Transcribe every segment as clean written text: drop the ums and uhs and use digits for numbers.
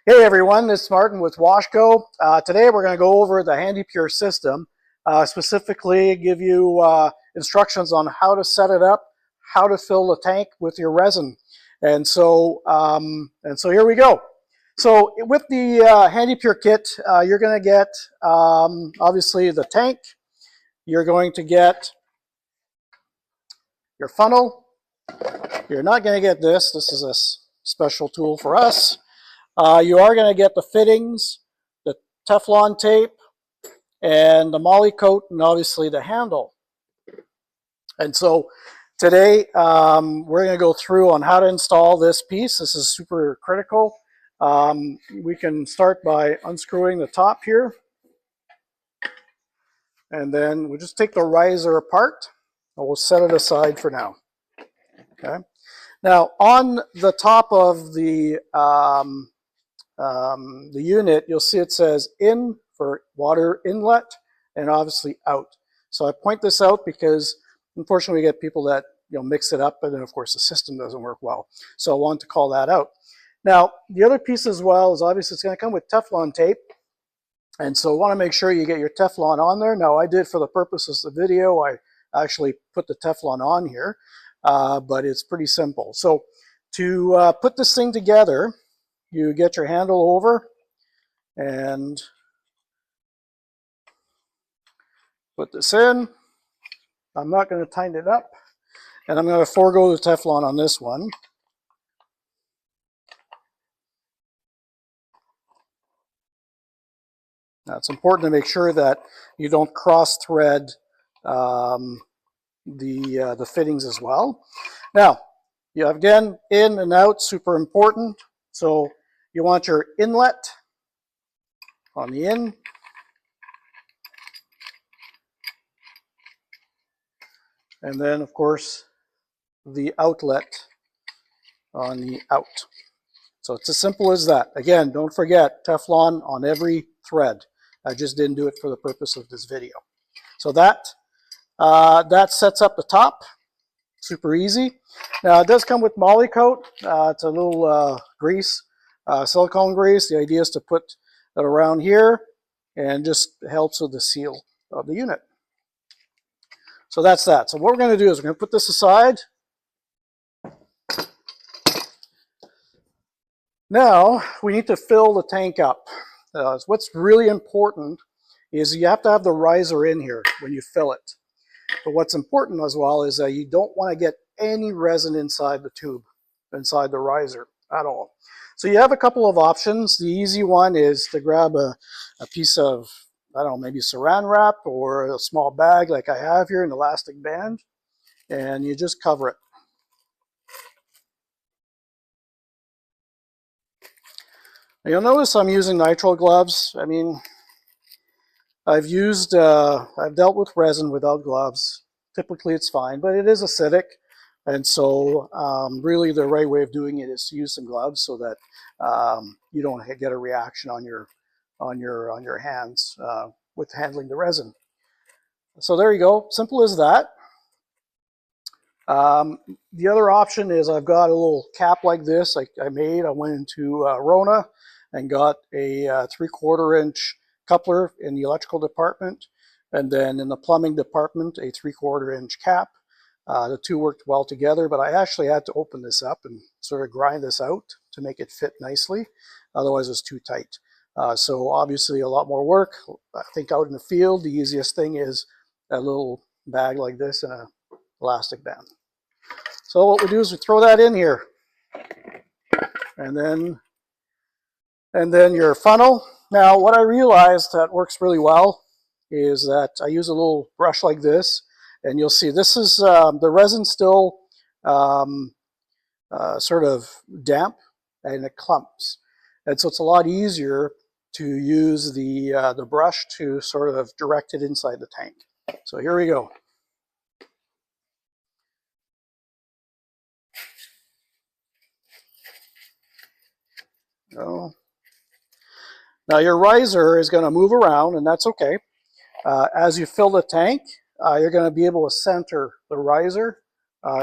Hey everyone, this is Martin with Washco. Today we're going to go over the HandyPure system, specifically give you instructions on how to set it up, how to fill the tank with your resin. And so here we go. So with the HandyPure kit, you're going to get obviously the tank, you're going to get your funnel. You're not going to get this. This is a special tool for us. You are going to get the fittings, the Teflon tape, and the moly coat, and obviously the handle. And so today we're going to go through on how to install this piece. This is super critical. We can start by unscrewing the top here. And then we'll just take the riser apart, and we'll set it aside for now. Okay. Now on the top of the unit, you'll see it says in for water inlet and obviously out. So I point this out because unfortunately we get people that mix it up, and then of course the system doesn't work well. So I want to call that out. Now the other piece as well is obviously it's going to come with Teflon tape, and so I want to make sure you get your Teflon on there. Now I did, for the purposes of the video, I actually put the Teflon on here, but it's pretty simple. So to put this thing together, you get your handle over and put this in. I'm not going to tighten it up, and I'm going to forego the Teflon on this one. Now it's important to make sure that you don't cross thread the fittings as well. Now you have, again, in and out, super important. So you want your inlet on the in, and then of course the outlet on the out. So it's as simple as that. Again, don't forget Teflon on every thread. I just didn't do it for the purpose of this video. So that sets up the top. Super easy. Now it does come with moly coat. It's a little grease, silicone grease. The idea is to put it around here and just helps with the seal of the unit. So that's that. So what we're going to do is we're going to put this aside. Now we need to fill the tank up. What's really important is you have to have the riser in here when you fill it. But what's important as well is that you don't want to get any resin inside the tube, inside the riser at all. So you have a couple of options. The easy one is to grab a piece of, I don't know, maybe saran wrap or a small bag like I have here, an elastic band, and you just cover it. Now you'll notice I'm using nitrile gloves. I mean, I've dealt with resin without gloves. Typically it's fine, but it is acidic. And so really the right way of doing it is to use some gloves so that you don't get a reaction on your hands with handling the resin. So there you go, simple as that. The other option is I've got a little cap like this I made. I went into Rona and got a 3/4 inch coupler in the electrical department, and then in the plumbing department a 3/4 inch cap. The two worked well together, but I actually had to open this up and sort of grind this out to make it fit nicely. Otherwise it's too tight. So obviously a lot more work. I think out in the field the easiest thing is a little bag like this and an elastic band. So what we do is we throw that in here, and then your funnel. Now what I realized that works really well is that I use a little brush like this, and you'll see this is the resin still sort of damp, and it clumps, and so it's a lot easier to use the brush to sort of direct it inside the tank. So here we go. Now your riser is going to move around, and that's okay. As you fill the tank, you're going to be able to center the riser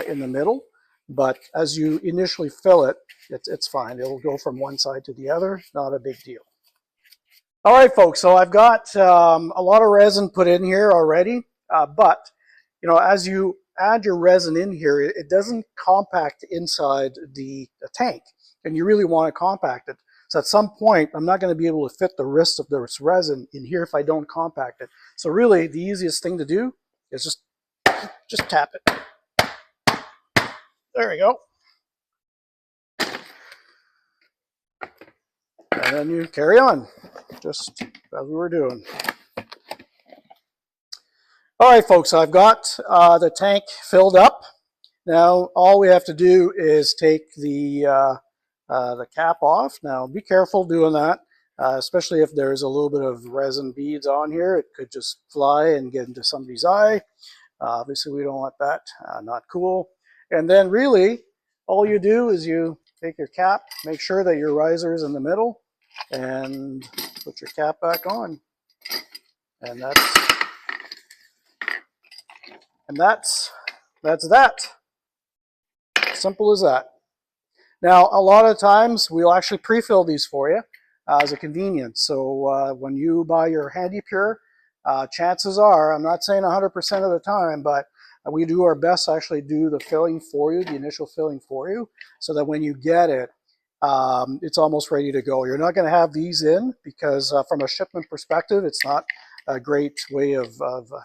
in the middle. but as you initially fill it, it's fine. It'll go from one side to the other, not a big deal. All right, folks, so I've got a lot of resin put in here already, but as you add your resin in here, it doesn't compact inside the tank, and you really want to compact it. So at some point, I'm not going to be able to fit the rest of this resin in here if I don't compact it. So really, the easiest thing to do is just tap it. There we go. And then you carry on, just as we were doing. All right, folks, I've got the tank filled up. Now, all we have to do is take the cap off. Now, be careful doing that, especially if there's a little bit of resin beads on here. It could just fly and get into somebody's eye. Obviously, we don't want that. Not cool. And then really, all you do is you take your cap, make sure that your riser is in the middle, and put your cap back on. And that's that. Simple as that. Now, a lot of times we'll actually pre-fill these for you as a convenience. So when you buy your HandyPure, chances are, I'm not saying 100% of the time, but we do our best to actually do the filling for you, the initial filling for you, so that when you get it, it's almost ready to go. You're not going to have these in because from a shipment perspective, it's not a great way of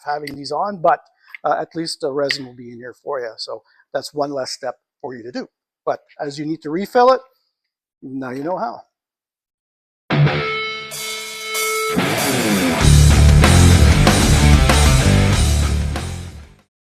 having these on, but at least the resin will be in here for you. So that's one less step for you to do. But as you need to refill it, now you know how.